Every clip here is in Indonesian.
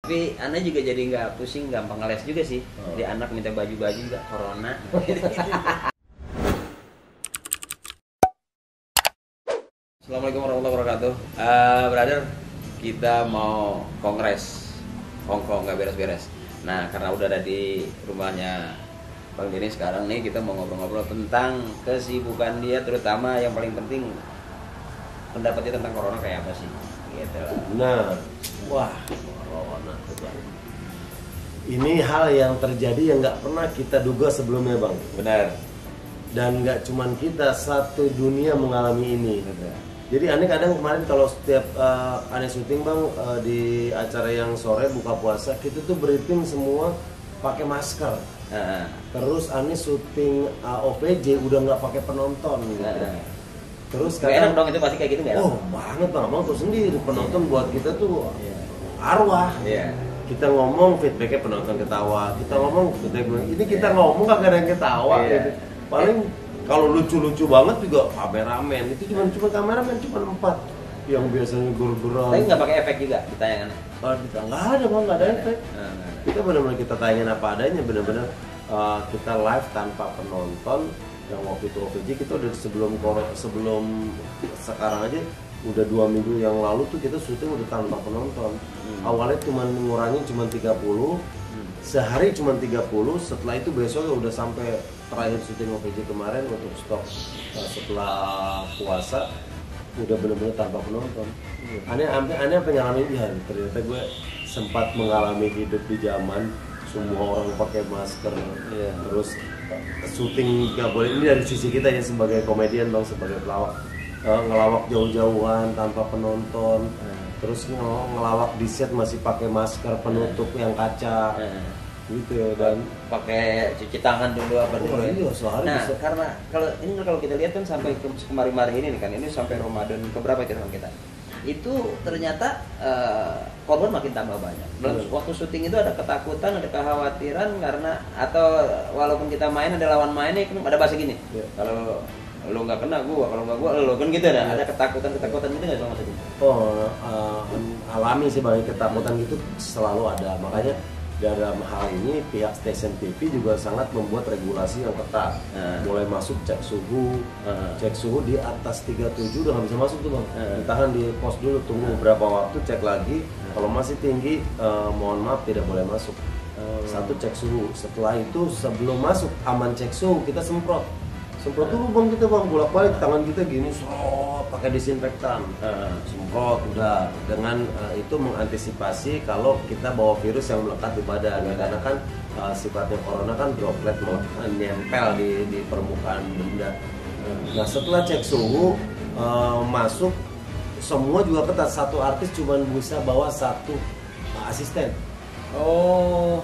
Tapi Anda juga jadi nggak pusing, gampang ngeles juga sih. Jadi anak minta baju-baju juga corona. Assalamualaikum warahmatullahi wabarakatuh. Brother, kita mau kongres Hongkong nggak beres-beres. Nah, karena udah ada di rumahnya Bang Denny sekarang nih, kita mau ngobrol-ngobrol tentang kesibukan dia, terutama yang paling penting pendapatnya tentang corona kayak apa sih? Gitu. Nah, wah, corona. Ini hal yang terjadi yang nggak pernah kita duga sebelumnya, Bang. Benar. Dan nggak cuman kita, satu dunia mengalami ini. Benar. Jadi aneh kadang kemarin kalau setiap aneh syuting, Bang, di acara yang sore buka puasa, kita tuh briefing semua pakai masker. Terus aneh syuting OVJ udah nggak pakai penonton gitu. Terus Gak enak dong itu pasti kayak gitu, gak enak? Oh banget, Bang, Bang tuh sendiri penonton buat kita tuh arwah. Kita ngomong feedbacknya penonton ketawa, kita ngomong feedback ini kita ngomong kagak ada yang ketawa gitu. Paling kalau lucu-lucu banget juga kameramen, itu cuma kameramen cuma 4 yang biasanya gur-guran. Tapi nggak pakai efek juga di tayangan? Nggak ada, Bang, nggak ada efek. Kita benar-benar kita tayangin apa adanya, benar-benar kita live tanpa penonton. Yang waktu itu OVJ kita udah sebelum sekarang aja udah 2 minggu yang lalu tuh kita syuting udah tanpa penonton. Awalnya cuma ngurangin cuma 30, sehari cuma 30, setelah itu besoknya udah sampai terakhir syuting OVJ kemarin untuk stok setelah puasa udah bener-bener tanpa penonton. Aneh apa ngalamin ya, ternyata gue sempat mengalami hidup di zaman semua orang pakai masker, terus syuting nggak boleh. Ini dari sisi kita ya sebagai komedian, Bang, sebagai pelawak, ngelawak jauh-jauhan tanpa penonton, terus ngelawak di set masih pakai masker penutup yang kaca, gitu, dan pakai cuci tangan dulu apa dulu. Iya, sehari nah, bisa. karena kalau kita lihat kan sampai kemarin-kemarin ini kan, ini sampai Ramadan keberapa kita itu ternyata korban makin tambah banyak. Dalam waktu syuting itu ada ketakutan, ada kekhawatiran karena atau walaupun kita main ada lawan mainnya, ada bahasa gini. Kalau lo nggak kena gua, kalau nggak gua lo kan gitu ada ketakutan gitu nggak sama sekali. Alami sih, Bang, ketakutan gitu selalu ada. Makanya dalam hal ini pihak stasiun TV juga sangat membuat regulasi yang ketat. Mulai masuk cek suhu di atas 37 udah nggak bisa masuk tuh, Bang. Ditahan di pos dulu, tunggu berapa waktu, cek lagi. Kalau masih tinggi, mohon maaf tidak boleh masuk. Satu, cek suhu. Setelah itu sebelum masuk aman cek suhu, kita semprot dulu, Bang, kita, Bang, bolak-balik tangan kita gini, pakai disinfektan, semprot udah. Dengan itu mengantisipasi kalau kita bawa virus yang melekat di badan, karena kan sifatnya corona kan droplet nempel di permukaan benda. Nah, setelah cek suhu, masuk semua juga ketat. Satu artis cuma bisa bawa 1 asisten.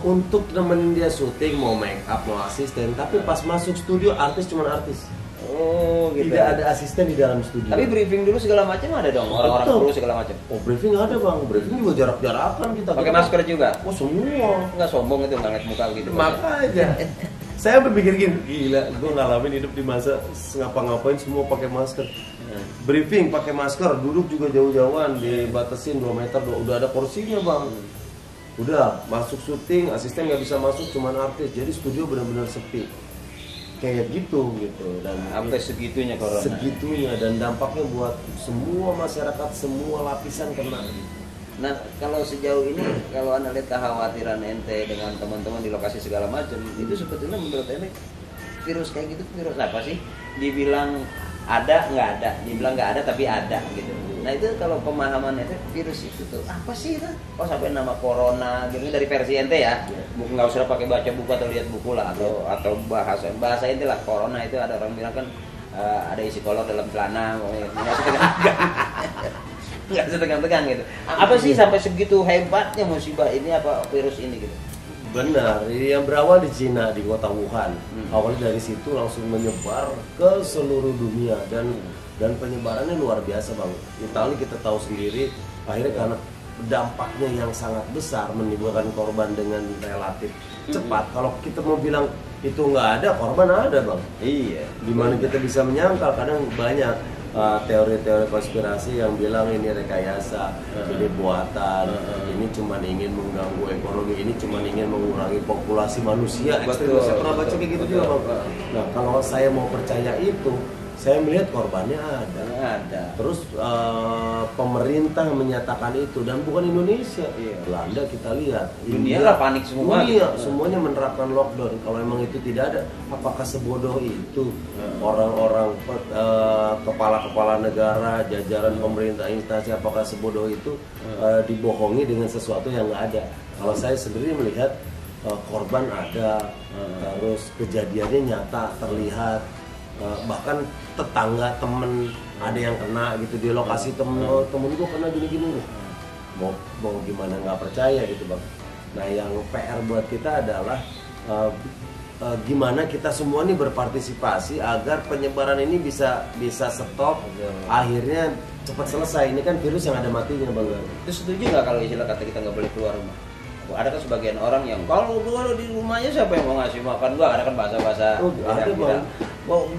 Untuk nemenin dia syuting, mau make up, mau asisten. Tapi pas masuk studio, artis cuma artis. Gitu. Tidak ada asisten di dalam studio. Tapi briefing dulu segala macam ada dong, orang-orang perlu segala macam. Briefing ada, Bang. Briefing juga jarak-jarakan kita. Pakai masker juga. Semua. Nggak sombong itu, nggak ngeliat muka gitu. Makanya. Saya berpikir gini, gila, gue ngalamin hidup di masa ngapa-ngapain semua pakai masker. Briefing pakai masker, duduk juga jauh-jauhan, dibatasin 2 meter, udah ada porsinya, Bang. Udah masuk syuting, asisten nggak bisa masuk, cuman artis. Jadi studio benar-benar sepi. Kayak gitu. Dan sampai segitunya corona. Segitunya, dan dampaknya buat semua masyarakat, semua lapisan kena. Nah, kalau sejauh ini, kalau Anda lihat kekhawatiran ente dengan teman-teman di lokasi segala macam, itu sebetulnya menurut ente virus kayak gitu virus apa sih? Dibilang ada nggak ada, dibilang nggak ada tapi ada gitu. Nah, itu kalau pemahaman ente virus itu tuh apa sih itu? Kok sampai nama corona gitu dari versi ente ya? Buku nggak usah pakai baca buku atau lihat buku lah, atau bahasa ente lah. Corona itu ada orang bilang kan ada isi kolor dalam celana, nggak setegang-tegang gitu. Apa sih sampai segitu hebatnya musibah ini, apa virus ini gitu? Benar, yang berawal di Cina, di kota Wuhan. Awalnya dari situ langsung menyebar ke seluruh dunia, dan penyebarannya luar biasa, Bang. Itali kita tahu sendiri, akhirnya karena dampaknya yang sangat besar menimbulkan korban dengan relatif cepat. Kalau kita mau bilang itu nggak ada, korban ada, Bang. Iya. Gimana kita bisa menyangkal, kadang banyak. teori-teori konspirasi yang bilang ini rekayasa, ini buatan, ini cuma ingin mengganggu ekonomi, ini cuma ingin mengurangi populasi manusia. Ekstrim. Saya pernah baca kayak gitu juga, Bang. Nah, kalau saya mau percaya itu, saya melihat korbannya ada. Terus pemerintah menyatakan itu, dan bukan Indonesia, Belanda kita lihat, dunia lah panik semua. Semuanya menerapkan lockdown. Kalau memang itu tidak ada, apakah sebodoh itu orang-orang kepala-kepala negara, jajaran pemerintah instansi, apakah sebodoh itu dibohongi dengan sesuatu yang nggak ada? Kalau saya sendiri melihat korban ada, terus kejadiannya nyata terlihat. Bahkan tetangga temen ada yang kena gitu di lokasi, temen gua kena gini-gini nih, mau gimana nggak percaya gitu, Bang. Nah, yang PR buat kita adalah gimana kita semua nih berpartisipasi agar penyebaran ini bisa stop, akhirnya cepat selesai. Ini kan virus yang ada matinya, Bang. Itu setuju nggak kalau istilah kata kita nggak boleh keluar rumah? Ada kan sebagian orang yang kalau di rumahnya siapa yang mau ngasih makan gua, ada kan bahasa-bahasa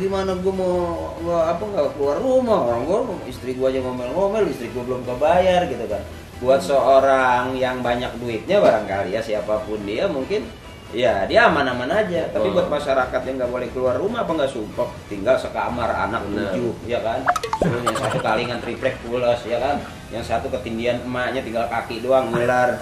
gimana gua mau nggak keluar rumah, orang gua istri gua aja ngomel-ngomel, istri gua belum kebayar gitu kan. Buat seorang yang banyak duitnya barangkali ya, siapapun dia mungkin ya dia aman-aman aja. Tapi buat masyarakat yang nggak boleh keluar rumah, apa nggak sumpah tinggal sekamar anak 7 ya kan, suruh yang satu kalingan triplek pulas ya kan, yang satu ketindian emaknya tinggal kaki doang ngiler,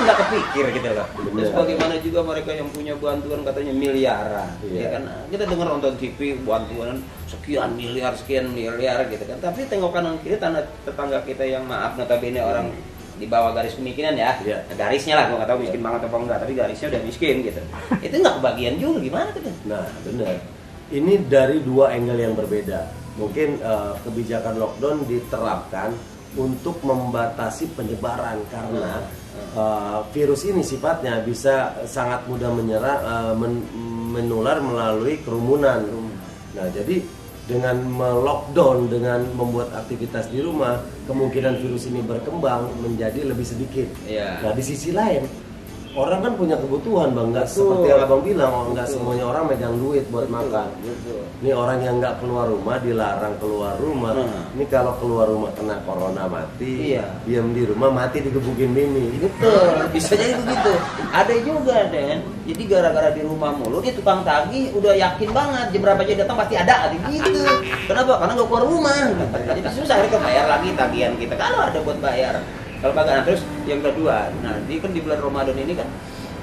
nggak kepikir gitu loh. Terus bagaimana juga mereka yang punya bantuan katanya miliaran, ya kan, kita dengar nonton TV bantuan sekian miliar gitu kan, tapi tengok kanan kiri tetangga kita yang maaf notabene orang di bawah garis kemiskinan ya, garisnya lah, gue nggak tahu miskin banget atau enggak, tapi garisnya udah miskin gitu. Itu nggak kebagian juga, gimana tuh? Nah, benar. Ini dari dua angle yang berbeda. Mungkin kebijakan lockdown diterapkan untuk membatasi penyebaran karena virus ini sifatnya bisa sangat mudah menular melalui kerumunan. Nah, jadi dengan melockdown, dengan membuat aktivitas di rumah, kemungkinan virus ini berkembang menjadi lebih sedikit. Nah, di sisi lain, orang kan punya kebutuhan, Bang. Nggak seperti yang Abang bilang, nggak semuanya orang megang duit buat makan. Ini orang yang nggak keluar rumah, dilarang keluar rumah. Ini kalau keluar rumah kena corona mati, diam di rumah mati digebukin bini. Betul, bisa jadi begitu. Ada juga, Den. Jadi gara-gara di rumah mulu, dia tukang tagih udah yakin banget jam berapa aja datang pasti ada gitu. Kenapa? Karena nggak keluar rumah. Jadi susah kita bayar lagi tagihan kita kalau ada buat bayar. Kalau kagak, nah terus yang kedua, nah di bulan Ramadan ini kan,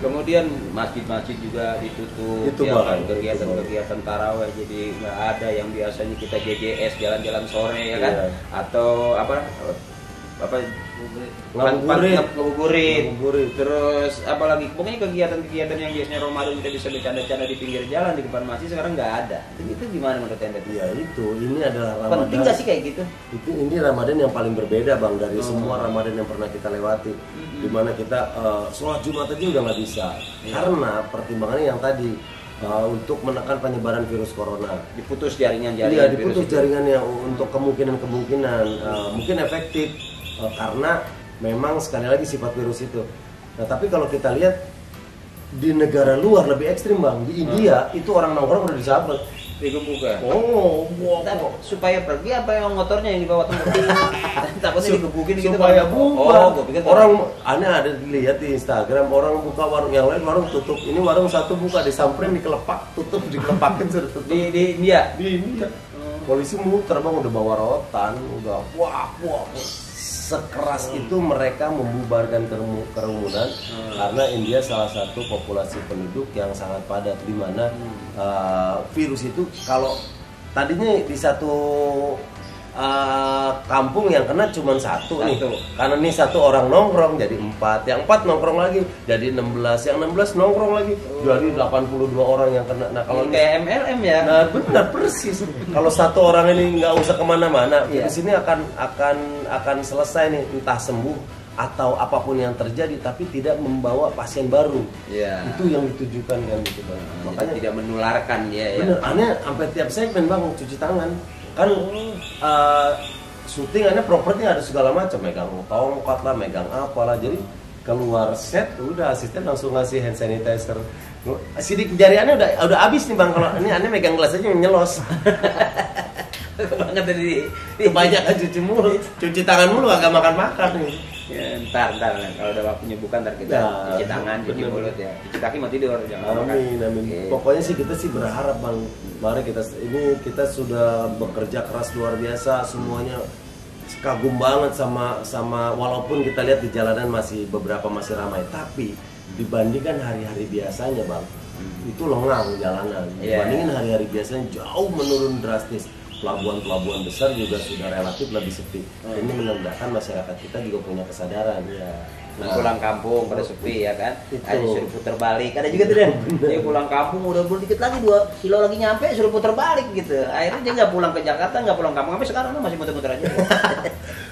kemudian masjid-masjid juga ditutup, ya kan, kegiatan taraweh jadi nggak ada, yang biasanya kita JJS jalan-jalan sore ya kan, atau ngabuburit, terus apalagi pokoknya kegiatan-kegiatan yang biasanya Ramadan kita bisa bercanda-canda di pinggir jalan di depan masjid sekarang nggak ada. Itu gimana menurut Anda? Ya itu, ini adalah Ramadan. Penting nggak sih kayak gitu? Ini Ramadan yang paling berbeda, Bang, dari semua Ramadan yang pernah kita lewati. Dimana kita sholat Jumat aja udah nggak bisa karena pertimbangannya yang tadi. Untuk menekan penyebaran virus corona, diputus jaringan-jaringan. Iya, diputus jaringannya untuk kemungkinan mungkin efektif karena memang sekali lagi sifat virus itu. Nah, tapi kalau kita lihat di negara luar lebih ekstrim, Bang. Di India itu orang nongkrong udah disabet. Digebukan. Supaya pergi apa yang motornya yang dibawa teman? Takutnya digebukin gitu. Supaya buka. Orang aneh ada dilihat di Instagram, orang buka warung, yang lain warung tutup. Ini warung satu buka, disamperin, dikelepak, tutup, dikelepakin sudah tutup. Di India. Polisi muter, Bang, udah bawa rotan, udah wah. Sekeras itu mereka membubarkan kerumunan karena India salah satu populasi penduduk yang sangat padat, di mana virus itu kalau tadinya di satu kampung yang kena cuma satu nih, karena nih satu orang nongkrong jadi 4, yang 4 nongkrong lagi jadi 16, yang 16 nongkrong lagi jadi 82 orang yang kena. Nah, kalau kayak MLM ya. Nah, benar persis. Kalau satu orang ini nggak usah kemana-mana, virus ini akan selesai nih, entah sembuh atau apapun yang terjadi, tapi tidak membawa pasien baru. Itu yang ditujukan kan gitu, Bang. Makanya tidak menularkan dia. Bener, aneh sampai tiap segmen, Bang, cuci tangan. Kan syuting aneh properti ada segala macam, megang tongkat lah, megang apalah. Jadi keluar set udah asisten langsung ngasih hand sanitizer. Sidik jari aneh udah habis nih, Bang. Kalau ini aneh megang gelas aja nyelos. banget tadi. Kebanyakan cuci mulut, cuci tangan mulu agak makan-makan nih. Ya, ntar kalau udah waktunya buka ntar kita cuci tangan, cuci mulut ya. Cuci kaki mau tidur jangan makan. Amin. Pokoknya sih kita sih berharap Bang, mari kita sudah bekerja keras luar biasa semuanya. Kagum banget sama walaupun kita lihat di jalanan beberapa masih ramai, tapi dibandingkan hari-hari biasanya Bang, itu lengang jalanan. Dibandingin hari-hari biasanya jauh menurun drastis. Pelabuhan-pelabuhan besar juga sudah relatif lebih sepi. Ini menandakan masyarakat kita juga punya kesadaran. Nah, pulang kampung pada sepi ya kan, ada suruh putar balik, ada juga tuh deh. Dia pulang kampung udah dikit lagi 2 kilo lagi nyampe suruh putar balik gitu. Akhirnya dia nggak pulang ke Jakarta, nggak pulang kampung, sampai sekarang masih muter-muter aja.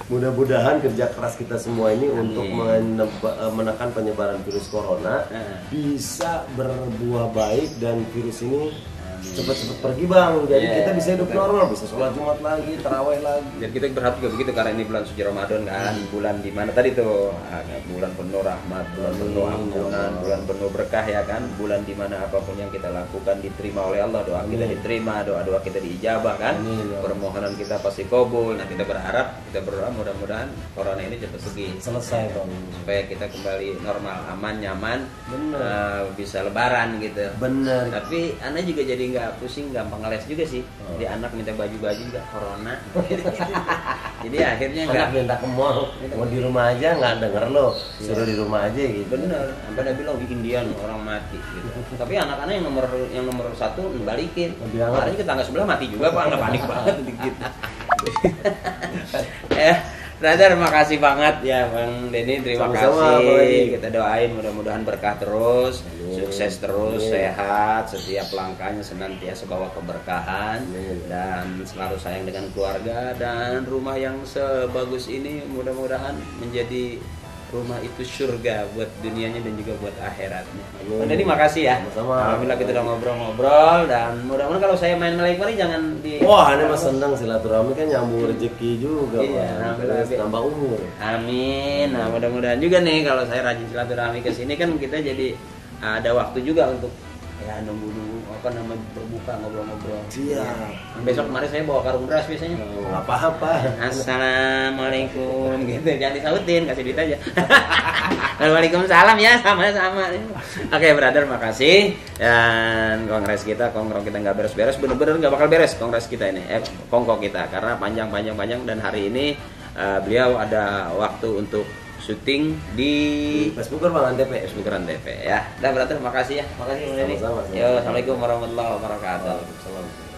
Mudah-mudahan kerja keras kita semua ini untuk menekan penyebaran virus corona bisa berbuah baik dan virus ini cepat-cepat pergi Bang, jadi kita bisa hidup normal, bisa sholat Jumat lagi, tarawih lagi. Dan kita berharap juga begitu karena ini bulan suci Ramadan kan, bulan di mana tadi tuh bulan penuh rahmat, bulan penuh ampunan, bulan penuh berkah ya kan, bulan di mana apapun yang kita lakukan diterima oleh Allah, doa kita diterima, doa kita diijabah kan, permohonan kita pasti kabul. Nah kita berdoa mudah-mudahan corona ini cepat pergi, selesai Bang, supaya kita kembali normal, aman, nyaman, bisa lebaran gitu. Bener. Tapi Anda juga jadi nggak pusing, gampang ngeles juga sih. Jadi anak minta baju-baju juga corona. Jadi akhirnya nggak minta ke mall, mau di rumah aja nggak denger lo, suruh di rumah aja gitu. Bener, sampai dia bilang bikin dia orang mati gitu. Tapi anak-anak yang nomor 1 balikin. Kemarin ke tangga sebelah mati juga Pak, nggak panik banget gitu. Brother, makasih banget ya Bang Denny, terima kasih. Kita doain mudah-mudahan berkah terus, sukses terus, sehat, setiap langkahnya senantiasa bawa keberkahan dan selalu sayang dengan keluarga, dan rumah yang sebagus ini mudah-mudahan menjadi rumah itu surga buat dunianya dan juga buat akhiratnya. Bang Denny makasih ya. Alhamdulillah kita udah ngobrol-ngobrol, dan mudah-mudahan kalau saya main lagi mari jangan di. Wah, ini mas senang silaturahmi kan nyambung rezeki juga, nambah umur. Amin. Nah mudah-mudahan juga nih kalau saya rajin silaturahmi ke sini kan kita jadi ada waktu juga untuk nunggu berbuka ngobrol-ngobrol. Siap. Besok kemarin saya bawa karung beras biasanya. Apa-apa. Assalamualaikum gitu, jangan disautin, kasih duit aja. Waalaikumsalam ya, sama-sama. Oke, brother, makasih. Dan kongres kita nggak beres-beres, bener-bener nggak bakal beres kongres kita ini, kongko kita, karena panjang dan hari ini beliau ada waktu untuk syuting di Facebook Bang Antv. Ya. Udah brother, makasih ya. Makasih Bang Denny. Yo, assalamualaikum warahmatullahi wabarakatuh. Waalaikumsalam.